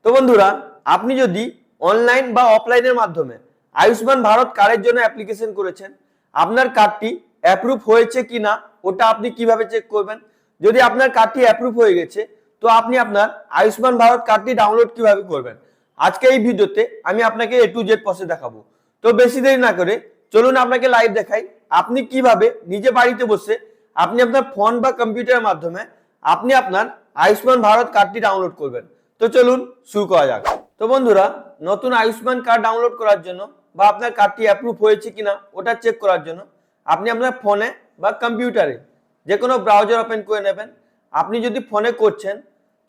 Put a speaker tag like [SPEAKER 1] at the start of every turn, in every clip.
[SPEAKER 1] তো বন্ধুরা, আপনি যদি অনলাইন বা অফলাইনের মাধ্যমে আয়ুষ্মান ভারত কার্ডের জন্য অ্যাপ্লিকেশন করেছেন, আপনার কার্ডটি অ্যাপ্রুভ হয়েছে কিনা ওটা আপনি কিভাবে চেক করবেন? যদি আপনার কার্ডটি অ্যাপ্রুভ হয়ে গেছে, তো আপনি আপনার আয়ুষ্মান ভারত কার্ডটি ডাউনলোড কিভাবে করবেন, আজকে এই ভিডিওতে আমি আপনাকে A to Z প্রসেস দেখাবো। তো বেশি দেরি না করে চলুন আপনাকে লাইভ দেখাই আপনি কিভাবে নিজে বাড়িতে বসে আপনি আপনার ফোন বা কম্পিউটারের মাধ্যমে আপনি আপনার আয়ুষ্মান ভারত কার্ডটি ডাউনলোড করবেন। তো চলুন শুরু করা যাক। তো বন্ধুরা, নতুন আয়ুষ্মান কার্ড ডাউনলোড করার জন্য বা আপনার কার্ডটি অ্যাপ্রুভ হয়েছে কিনা ওটা চেক করার জন্য আপনি আপনার ফোনে বা কম্পিউটারে যে কোনো ব্রাউজার ওপেন করে নেবেন। আপনি যদি ফোনে করছেন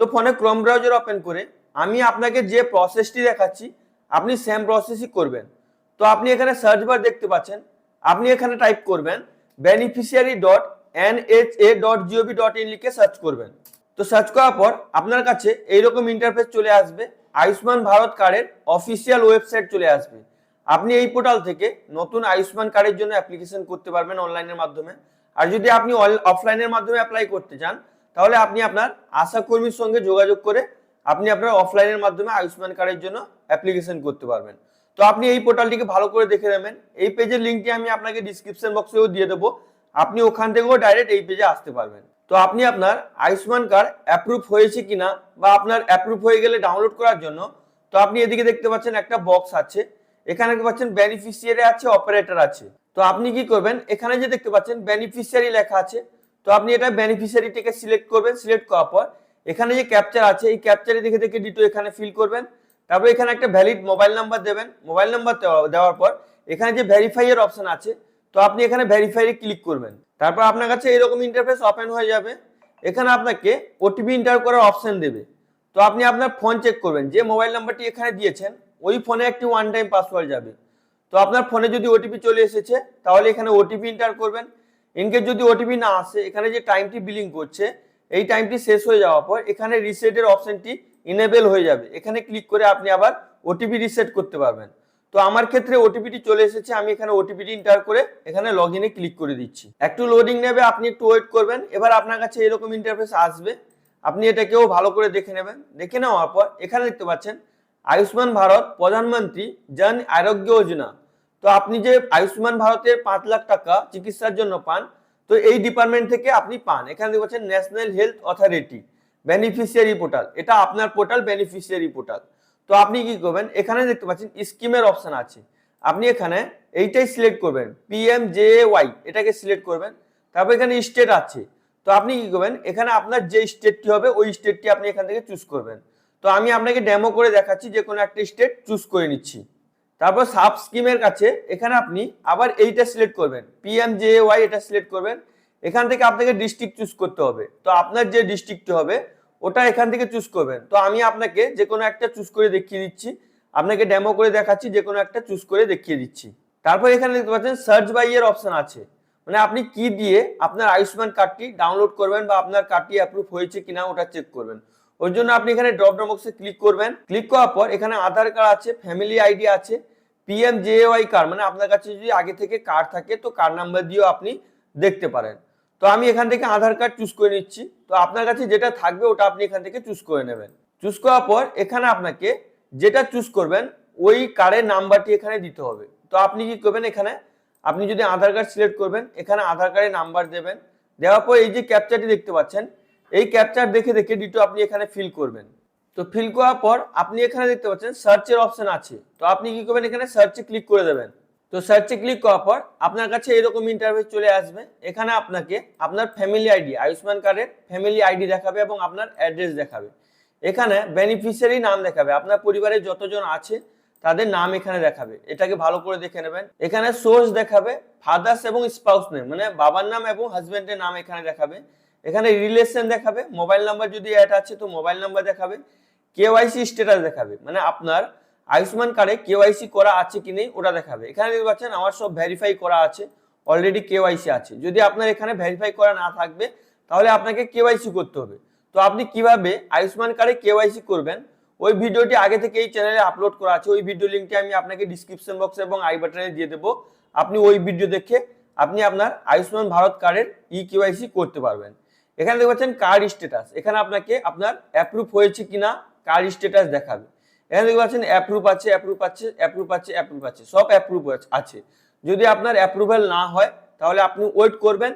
[SPEAKER 1] তো ফোনে ক্রোম ব্রাউজার ওপেন করে আমি আপনাকে যে প্রসেসটি দেখাচ্ছি আপনি সেম প্রসেসই করবেন। তো আপনি এখানে সার্চ বার দেখতে পাচ্ছেন, আপনি এখানে টাইপ করবেন beneficiary.nha.gov.in লিখে সার্চ করবেন। তো সার্চ করার পর আপনার কাছে এইরকম ইন্টারফেস চলে আসবে, আয়ুষ্মান ভারত কার্ডের অফিসিয়াল ওয়েবসাইট চলে আসবে। আপনি এই পোর্টাল থেকে নতুন আয়ুষ্মান কার্ডের জন্য অ্যাপ্লিকেশন করতে পারবেন অনলাইনের মাধ্যমে। আর যদি আপনি অফলাইনের মাধ্যমে অ্যাপ্লাই করতে চান তাহলে আপনি আপনার আশা কর্মীর সঙ্গে যোগাযোগ করে আপনি আপনার অফলাইনের মাধ্যমে আয়ুষ্মান কার্ডের জন্য অ্যাপ্লিকেশন করতে পারবেন। তো আপনি এই পোর্টালটিকে ভালো করে দেখে নেবেন। এই পেজের লিঙ্কটি আমি আপনাকে ডিসক্রিপশন বক্সেও দিয়ে দেবো, আপনি ওখান থেকেও ডাইরেক্ট এই পেজে আসতে পারবেন। তো আপনি আপনার আয়ুষ্মান কার্ড অ্যাপ্রুভ হয়েছে কিনা বা আপনার অ্যাপ্রুভ হয়ে গেলে ডাউনলোড করার জন্য তো আপনি এদিকে দেখতে পাচ্ছেন একটা বক্স আছে, এখানে দেখতে পাচ্ছেন বেনিফিশিয়ারি আছে, অপারেটর আছে। তো আপনি কি করবেন, এখানে যে দেখতে পাচ্ছেন বেনিফিশিয়ারি লেখা আছে, তো আপনি এটা বেনিফিশিয়ারিটিকে সিলেক্ট করবেন। সিলেক্ট করার পর এখানে যে ক্যাপচার আছে এই ক্যাপচারে দেখে দেখে ডিটো এখানে ফিল করবেন। তারপর এখানে একটা ভ্যালিড মোবাইল নাম্বার দেবেন। মোবাইল নাম্বার দেওয়ার পর এখানে যে ভেরিফাই এর অপশন আছে তো আপনি এখানে ভেরিফাই এ ক্লিক করবেন। তারপর আপনার কাছে এরকম ইন্টারফেস ওপেন হয়ে যাবে। এখানে আপনাকে ওটিপি এন্টার করার অপশন দেবে। তো আপনি আপনার ফোন চেক করবেন, যে মোবাইল নাম্বারটি এখানে দিয়েছেন ওই ফোনে একটি ওয়ান টাইম পাসওয়ার্ড যাবে। তো আপনার ফোনে যদি ওটিপি চলে এসেছে তাহলে এখানে ওটিপি এন্টার করবেন। ইনকেস যদি ওটিপি না আসে, এখানে যে টাইমটি বিলিং করছে এই টাইমটি শেষ হয়ে যাওয়ার পর এখানে রিসেটের অপশনটি ইনেবল হয়ে যাবে। এখানে ক্লিক করে আপনি আবার ওটিপি রিসেট করতে পারবেন। তো আমার ক্ষেত্রে ওটিপিটি চলে এসেছে, আমি এখানে ওটিপিটি এন্টার করে এখানে লগইনে ক্লিক করে দিচ্ছি। একটু লোডিং নেবে, আপনি একটু ওয়েট করবেন। এবার আপনার কাছে এরকম ইন্টারফেস আসবে, আপনি এটাকেও ভালো করে দেখে নেবেন। দেখে নেওয়ার পর এখানে দেখতে পাচ্ছেন আয়ুষ্মান ভারত প্রধানমন্ত্রী জন আরোগ্য যোজনা। তো আপনি যে আয়ুষ্মান ভারতের 5 লাখ টাকা চিকিৎসার জন্য পান, তো এই ডিপার্টমেন্ট থেকে আপনি পান। এখানে দেখতে পাচ্ছেন national health authority beneficiary portal, এটা আপনার পোর্টাল বেনিফিশিয়ারি পোর্টাল। তো আপনি কি করবেন, এখানে দেখতে পাচ্ছেন স্কিমের অপশন আছে, আপনি এখানে এইটাই সিলেক্ট করবেন, PMJAY এটাকে সিলেক্ট করবেন। তারপর এখানে স্টেট আছে, তো আপনি কি করবেন, এখানে আপনার যে স্টেটটি হবে ওই স্টেটটি আপনি এখান থেকে চুজ করবেন। তো আমি আপনাকে ডেমো করে দেখাচ্ছি, যে কোনো একটা স্টেট চুজ করে নিচ্ছি। তারপর সাব স্কিমের কাছে এখানে আপনি আবার এইটা সিলেক্ট করবেন, PMJAY এটা সিলেক্ট করবেন। এখান থেকে আপনাকে ডিস্ট্রিক্ট চুজ করতে হবে, তো আপনার যে ডিস্ট্রিক্টটি হবে ওটা এখান থেকে চুজ করবেন। তো আমি আপনাকে যে কোনো একটা চুজ করে দেখিয়ে দিচ্ছি, আপনাকে ডেমো করে দেখাচ্ছি, যে কোনো একটা চুজ করে দেখিয়ে দিচ্ছি। তারপর এখানে দেখতে পাচ্ছেন সার্চ বাই এর অপশন আছে, মানে আপনি কি দিয়ে আপনার আয়ুষ্মান কার্ডটি ডাউনলোড করবেন বা আপনার কার্ডটি অ্যাপ্রুভ হয়েছে কিনা ওটা চেক করবেন। ওর জন্য আপনি এখানে ড্রপ ডাউন বক্সে ক্লিক করবেন। ক্লিক করার পর এখানে আধার কার্ড আছে, ফ্যামিলি আইডি আছে, PMJAY কার্ড, মানে আপনার কাছে যদি আগে থেকে কার্ড থাকে তো কার্ড নাম্বার দিয়েও আপনি দেখতে পারেন। তো আমি এখান থেকে আধার কার্ড চুজ করে নিচ্ছি। তো আপনার কাছে যেটা থাকবে ওটা আপনি এখান থেকে চুজ করে নেবেন। চুজ করার পর এখানে আপনাকে যেটা চুজ করবেন ওই কার্ডের নাম্বারটি এখানে দিতে হবে। তো আপনি কি করবেন, এখানে আপনি যদি আধার কার্ড সিলেক্ট করবেন এখানে আধার কার্ডের নাম্বার দেবেন। দেওয়ার পর এই যে ক্যাপচারটি দেখতে পাচ্ছেন এই ক্যাপচার দেখে দেখে ডিটো আপনি এখানে ফিল করবেন। তো ফিল করার পর আপনি এখানে দেখতে পাচ্ছেন সার্চের অপশন আছে, তো আপনি কি করবেন, এখানে সার্চে ক্লিক করে দেবেন। তো সার্চে ক্লিক করার পর আপনার কাছে এরকম ইন্টারফেস চলে আসবে। এখানে আপনাকে আপনার ফ্যামিলি আইডি, আয়ুষ্মান কার্ডের ফ্যামিলি আইডি দেখাবে এবং আপনার অ্যাড্রেস দেখাবে। এখানে বেনিফিশিয়ারি নাম দেখাবে, আপনার পরিবারে যতজন আছে তাদের নাম এখানে দেখাবে, এটাকে ভালো করে দেখে নেবেন। এখানে সোর্স দেখাবে, ফাদার্স এবং স্পাউস নেম, মানে বাবার নাম এবং হাজবেন্ডের নাম এখানে দেখাবে। এখানে রিলেশন দেখাবে, মোবাইল নাম্বার যদি অ্যাড আছে তো মোবাইল নাম্বার দেখাবে। কেওয়াইসি স্ট্যাটাস দেখাবে, মানে আপনার আয়ুষ্মান কার্ডে কেওয়াইসি করা আছে কি নেই ওটা দেখাবে। এখানে দেখতে পাচ্ছেন আমার সব ভেরিফাই করা আছে, অলরেডি কেওয়াইসি আছে। যদি আপনার এখানে ভেরিফাই করা না থাকবে তাহলে আপনাকে কেওয়াইসি করতে হবে। তো আপনি কিভাবে আয়ুষ্মান কার্ডে কেওয়াইসি করবেন ওই ভিডিওটি আগে থেকে এই চ্যানেলে আপলোড করা আছে, ওই ভিডিও লিঙ্কটি আমি আপনাকে ডিসক্রিপশন বক্সে এবং আই বাটনে দিয়ে দেবো। আপনি ওই ভিডিও দেখে আপনি আপনার আয়ুষ্মান ভারত কার্ডের কেওয়াইসি করতে পারবেন। এখানে দেখতে পাচ্ছেন কার্ড স্ট্যাটাস, এখানে আপনাকে আপনার অ্যাপ্রুভ হয়েছে কিনা কার্ড স্ট্যাটাস দেখাবে। এখানে দেখতে পাচ্ছেন অ্যাপ্রুভ আছে, অ্যাপ্রুভ আছে, অ্যাপ্রুভ আছে, অ্যাপ্রুভ আছে, সব অ্যাপ্রুভ আছে। যদি আপনার অ্যাপ্রুভাল না হয় তাহলে আপনি ওয়েট করবেন,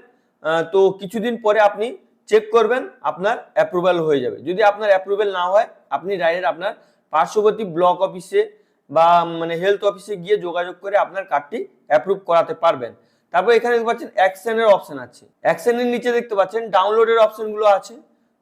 [SPEAKER 1] তো কিছুদিন পরে আপনি চেক করবেন, আপনার অ্যাপ্রুভাল হয়ে যাবে। যদি আপনার অ্যাপ্রুভাল না হয় আপনি ডাইরেক্ট আপনার পার্শ্ববর্তী ব্লক অফিসে বা মানে হেলথ অফিসে গিয়ে যোগাযোগ করে আপনার কার্ডটি অ্যাপ্রুভ করাতে পারবেন। তারপর এখানে দেখতে পাচ্ছেন অ্যাকশনের অপশন আছে, অ্যাকশনের নিচে দেখতে পাচ্ছেন ডাউনলোডের অপশনগুলো আছে।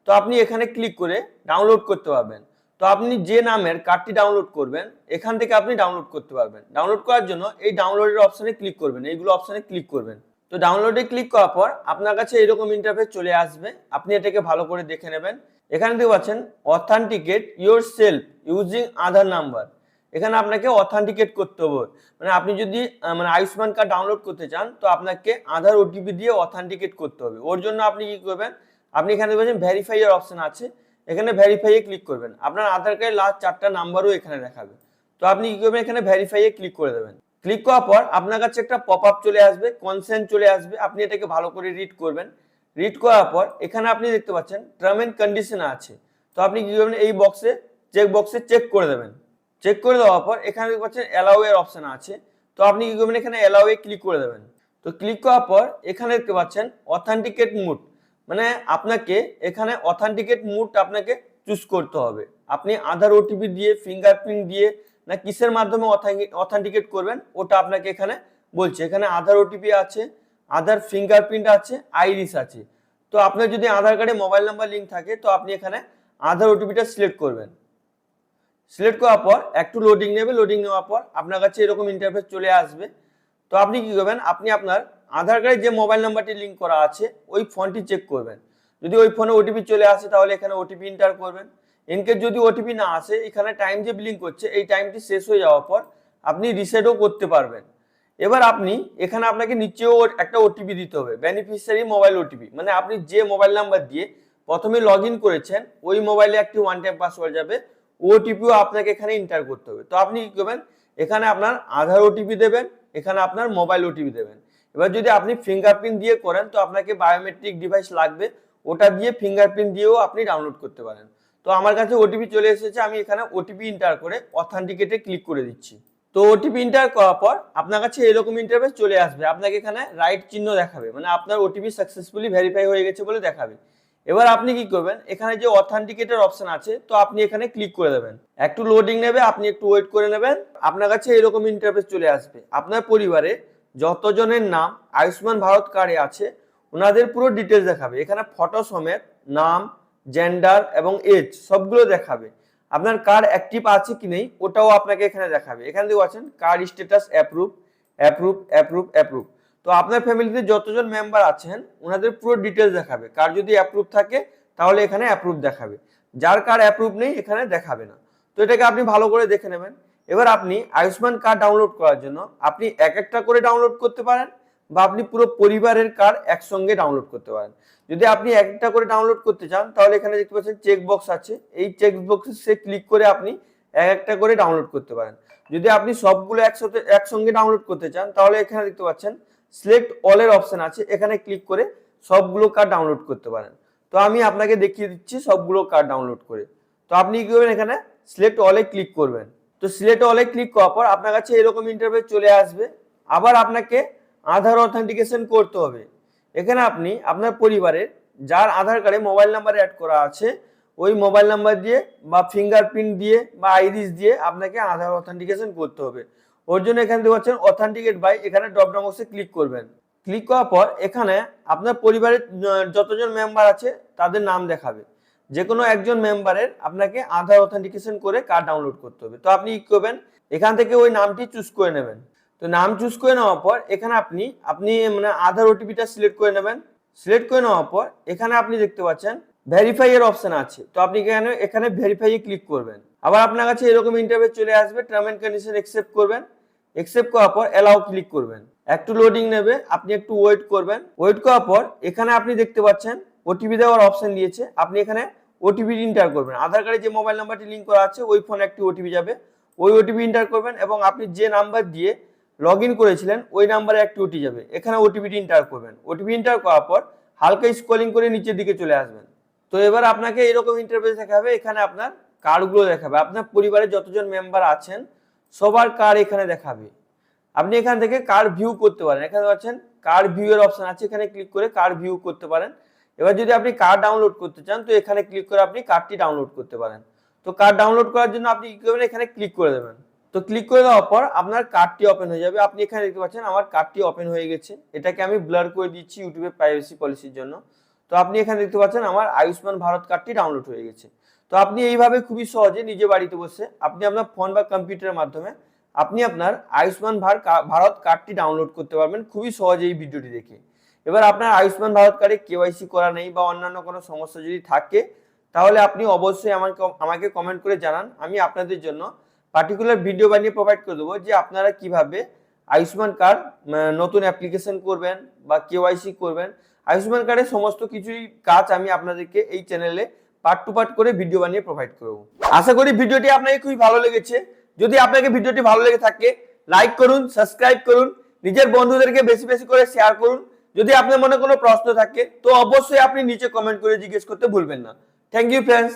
[SPEAKER 1] তো আপনি এখানে ক্লিক করে ডাউনলোড করতে পারবেন। তো আপনি যে নামের কার্ডটি ডাউনলোড করবেন এখান থেকে আপনি ডাউনলোড করতে পারবেন। ডাউনলোড করার জন্য এই ডাউনলোডের অপশনে ক্লিক করবেন, এইগুলো অপশনে ক্লিক করবেন। তো ডাউনলোডে ক্লিক করার পর আপনার কাছে এরকম ইন্টারফেস চলে আসবে, আপনি এটাকে ভালো করে দেখে নেবেন। এখানে দেখতে পাচ্ছেন authenticate your self using Aadhaar number. এখানে আপনাকে অথেন্টিকেট করতে হবে, মানে আপনি যদি মানে আয়ুষ্মান কার্ড ডাউনলোড করতে চান তো আপনাকে আধার ওটিপি দিয়ে অথেন্টিকেট করতে হবে। ওর জন্য আপনি কি করবেন, আপনি এখানে দেখবেন ভেরিফাই এর অপশন আছে, এখানে ভেরিফাই এ ক্লিক করবেন। আপনার আধার কার্ডের লাস্ট 4টা নাম্বারও এখানে দেখাবে। তো আপনি কি করবেন, এখানে ভেরিফাই এ ক্লিক করে দেবেন। ক্লিক করার পর আপনার কাছে একটা পপ আপ চলে আসবে, কনসেন্ট চলে আসবে, আপনি এটাকে ভালো করে রিড করবেন। রিড করার পর এখানে আপনি দেখতে পাচ্ছেন টার্ম এন্ড কন্ডিশন আছে। তো আপনি কি করবেন, এই বক্সে চেক বক্সে চেক করে দেবেন। চেক করে দেওয়ার পর এখানে দেখতে পাচ্ছেন অ্যালাউ এর অপশন আছে। তো আপনি কি করবেন, এখানে অ্যালাউ এ ক্লিক করে দেবেন। তো ক্লিক করার পর এখানে দেখতে পাচ্ছেন অথেন্টিকেট মুড, মানে আপনাকে এখানে অথেন্টিকেট মুড আপনাকে চুজ করতে হবে। আপনি আধার ওটিপি দিয়ে, ফিঙ্গারপ্রিন্ট দিয়ে, না কিসের মাধ্যমে অথেন্টিকেট করবেন ওটা আপনাকে এখানে বলছে। এখানে আধার ওটিপি আছে, আধার ফিঙ্গারপ্রিন্ট আছে, আইরিস আছে। তো আপনার যদি আধার কার্ডে মোবাইল নাম্বার লিঙ্ক থাকে তো আপনি এখানে আধার ওটিপিটা সিলেক্ট করবেন। সিলেক্ট করার পর একটু লোডিং নেবে, লোডিং নেওয়ার পর আপনার কাছে এরকম ইন্টারফেস চলে আসবে। তো আপনি কি করবেন, আপনি আপনার আধার কার্ডে যে মোবাইল নাম্বারটি লিঙ্ক করা আছে ওই ফোনটি চেক করবেন। যদি ওই ফোনে ওটিপি চলে আসে তাহলে এখানে ওটিপি এন্টার করবেন। ইনকেস যদি ওটিপি না আসে, এখানে টাইম যে ব্লিঙ্ক করছে এই টাইমটি শেষ হয়ে যাওয়ার পর আপনি রিসেটও করতে পারবেন। এবার আপনি এখানে আপনাকে নিচেও একটা ওটিপি দিতে হবে, বেনিফিশিয়ারি মোবাইল ওটিপি, মানে আপনি যে মোবাইল নাম্বার দিয়ে প্রথমে লগ ইন করেছেন ওই মোবাইলে একটি ওয়ান টাইম পাসওয়ার্ড যাবে, ওটিপিও আপনাকে এখানে এন্টার করতে হবে। তো আপনি কি করবেন, এখানে আপনার আধার ওটিপি দেবেন, এখানে আপনার মোবাইল ওটিপি দেবেন। এবার যদি আপনি ফিঙ্গারপ্রিন্ট দিয়ে করেন তো আপনাকে বায়োমেট্রিক ডিভাইস লাগবে, ওটা দিয়ে ফিঙ্গারপ্রিন্ট দিয়েও আপনি ডাউনলোড করতে পারেন। তো আমার কাছে ওটিপি চলে এসেছে, আমি এখানে ওটিপি এন্টার করে অথেন্টিকেটে ক্লিক করে দিচ্ছি। তো ওটিপি এন্টার করার পর আপনার কাছে এরকম ইন্টারফেস চলে আসবে, আপনাকে এখানে রাইট চিহ্ন দেখাবে, মানে আপনার ওটিপি সাকসেসফুলি ভেরিফাই হয়ে গেছে বলে দেখাবে। এবার আপনি কি করবেন, এখানে যে অথেন্টিকেটের অপশন আছে তো আপনি এখানে ক্লিক করে দেবেন। একটু লোডিং নেবে, আপনি একটু ওয়েট করে নেবেন। আপনার কাছে এরকম ইন্টারফেস চলে আসবে। আপনার পরিবারে যতজনের নাম আয়ুষ্মান ভারত কার্ডে আছে ওনাদের পুরো ডিটেলস দেখাবে। এখানে ফটো সমেত নাম, জেন্ডার এবং এজ সবগুলো দেখাবে। আপনার কার্ড অ্যাক্টিভ আছে কি নেই ওটাও আপনাকে এখানে দেখাবে। এখানে দেখতে পাচ্ছেন card status approve, approve, approve, approve. তো আপনার ফ্যামিলিতে যতজন মেম্বার আছেন ওনাদের পুরো ডিটেলস দেখাবে। কার যদি অ্যাপ্রুভ থাকে তাহলে এখানে অ্যাপ্রুভ দেখাবে, যার কার্ড অ্যাপ্রুভ নেই এখানে দেখাবে না। তো এটাকে আপনি ভালো করে দেখে নেবেন। এবার আপনি আয়ুষ্মান কার্ড ডাউনলোড করার জন্য আপনি এক একটা করে ডাউনলোড করতে পারেন বা আপনি পুরো পরিবারের কার্ড একসঙ্গে ডাউনলোড করতে পারেন। যদি আপনি এক একটা করে ডাউনলোড করতে চান তাহলে এখানে দেখতে পাচ্ছেন চেক বক্স আছে, এই চেক বক্সে ক্লিক করে আপনি এক একটা করে ডাউনলোড করতে পারেন। যদি আপনি সবগুলো একসঙ্গে ডাউনলোড করতে চান তাহলে এখানে দেখতে পাচ্ছেন সিলেক্ট অল এর অপশন আছে, এখানে ক্লিক করে সবগুলো কার্ড ডাউনলোড করতে পারেন। তো আমি আপনাকে দেখিয়ে দিচ্ছি সবগুলো কার্ড ডাউনলোড করে। তো আপনি কি করবেন, এখানে সিলেক্ট অল এ ক্লিক করবেন। তো সিলেক্ট অল এ ক্লিক করার পর আপনার কাছে এরকম ইন্টারফেস চলে আসবে। আবার আপনাকে আধার অথেন্টিকেশন করতে হবে। এখানে আপনি আপনার পরিবারের যার আধার কার্ডে মোবাইল নাম্বার অ্যাড করা আছে ওই মোবাইল নাম্বার দিয়ে বা ফিঙ্গারপ্রিন্ট দিয়ে বা আইরিস দিয়ে আপনাকে আধার অথেন্টিকেশন করতে হবে। ওর জন্য এখানে দেখতে পাচ্ছেন অথেন্টিকেট বাই, এখানে ড্রপ ডাউন বক্সে ক্লিক করবেন। ক্লিক করার পর এখানে আপনার পরিবারের যতজন মেম্বার আছে তাদের নাম দেখাবে। যে কোনো একজন মেম্বারের আপনাকে আধার অথেন্টিকেশন করে কার্ড ডাউনলোড করতে হবে। তো আপনি কি করবেন, এখান থেকে ওই নামটি চুজ করে নেবেন। তো নাম চুজ করে নেওয়ার পর এখানে আপনি মানে আধার ওটিপিটা সিলেক্ট করে নেবেন। সিলেক্ট করে নেওয়ার পর এখানে আপনি দেখতে পাচ্ছেন ভেরিফাই এর অপশন আছে। তো আপনি এখানে ভেরিফাই এ ক্লিক করবেন। আবার আপনার কাছে এরকম ইন্টারফেস চলে আসবে, টার্ম এন্ড কন্ডিশন অ্যাকসেপ্ট করবেন। অ্যাকসেপ্ট করার পর অ্যালাউ ক্লিক করবেন। একটু লোডিং নেবে, আপনি একটু ওয়েট করবেন। ওয়েট করার পর এখানে আপনি দেখতে পাচ্ছেন ওটিপি দেওয়ার অপশন দিয়েছে, আপনি এখানে ওটিপি এন্টার করবেন। আধার কার্ডে যে মোবাইল নাম্বারটি লিংক করা আছে ওই ফোনে একটি ওটিপি যাবে, ওই ওটিপি এন্টার করবেন এবং আপনি যে নাম্বার দিয়ে লগ ইন করেছিলেন ওই নাম্বারে একটি ওটিপি যাবে, এখানে ওটিপিটি এন্টার করবেন। ওটিপি এন্টার করার পর হালকা স্ক্রলিং করে নিচের দিকে চলে আসবেন। তো এবার আপনাকে এরকম ইন্টারফেস দেখাবে, এখানে আপনার কার্ডগুলো দেখাবে, আপনার পরিবারে যতজন মেম্বার আছেন সবার কার্ড এখানে দেখাবে। আপনি এখান থেকে কার্ড ভিউ করতে পারেন, এখানে পাচ্ছেন কার্ড ভিউ এর অপশন আছে, এখানে ক্লিক করে কার্ড ভিউ করতে পারেন। এবার যদি আপনি কার্ড ডাউনলোড করতে চান তো এখানে ক্লিক করে আপনি কার্ডটি ডাউনলোড করতে পারেন। তো কার্ড ডাউনলোড করার জন্য আপনি কি করবেন, এখানে ক্লিক করে দেবেন। তো ক্লিক করে দেওয়ার পর আপনার কার্ডটি ওপেন হয়ে যাবে। আপনি এখানে দেখতে পাচ্ছেন আমার কার্ডটি ওপেন হয়ে গেছে, এটাকে আমি ব্লার করে দিচ্ছি ইউটিউবের প্রাইভেসি পলিসির জন্য। তো আপনি এখানে দেখতে পাচ্ছেন আমার আয়ুষ্মান ভারত কার্ডটি ডাউনলোড হয়ে গেছে। তো আপনি এইভাবে খুবই সহজে নিজে বাড়িতে বসে আপনি আপনার ফোন বা কম্পিউটারের মাধ্যমে আপনি আপনার আয়ুষ্মান ভারত কার্ডটি ডাউনলোড করতে পারবেন খুবই সহজে এই ভিডিওটি দেখে। এবার আপনার আয়ুষ্মান ভারত কার্ডে কেওয়াইসি করা নেই বা অন্যান্য কোনো সমস্যা যদি থাকে তাহলে আপনি অবশ্যই আমাকে কমেন্ট করে জানান। আমি আপনাদের জন্য পার্টিকুলার ভিডিও বানিয়ে প্রোভাইড করে দেবো যে আপনারা কিভাবে আয়ুষ্মান কার্ড নতুন অ্যাপ্লিকেশন করবেন বা কেওয়াইসি করবেন। আয়ুষ্মান কার্ডের সমস্ত কিছুই কাজ আমি আপনাদেরকে এই চ্যানেলে পার্ট টু পার্ট করে ভিডিও বানিয়ে প্রোভাইড করব। আশা করি ভিডিওটি আপনাকে খুবই ভালো লেগেছে। যদি আপনাকে ভিডিওটি ভালো লেগে থাকে লাইক করুন, সাবস্ক্রাইব করুন, নিজের বন্ধুদেরকে বেশি বেশি করে শেয়ার করুন। যদি আপনার মনে কোনো প্রশ্ন থাকে তো অবশ্যই আপনি নিচে কমেন্ট করে জিজ্ঞেস করতে ভুলবেন না। Thank you friends.